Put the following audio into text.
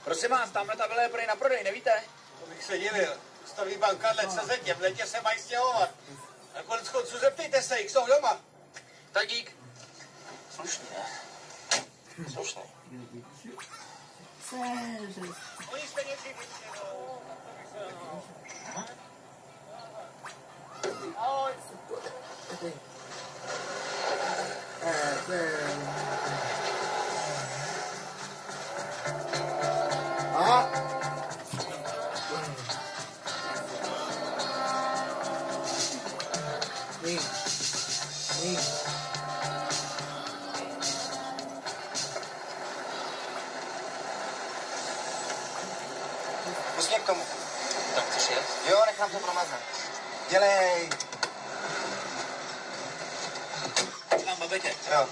Prosím vás, tamhle ta vila je prodej na prodej, nevíte? To bych se divil. Staví banka CZ, v létě se mají stěhovat. A konec konců zeptejte se jich, jsou doma. Tak dík. Slušný, ne? Slušný. Oni stejně přijdou. Ahoj. Pust mě k tomu. Tak chceš jet? Jo, nechám to promazat. Dělej. Mám babetě. Jo.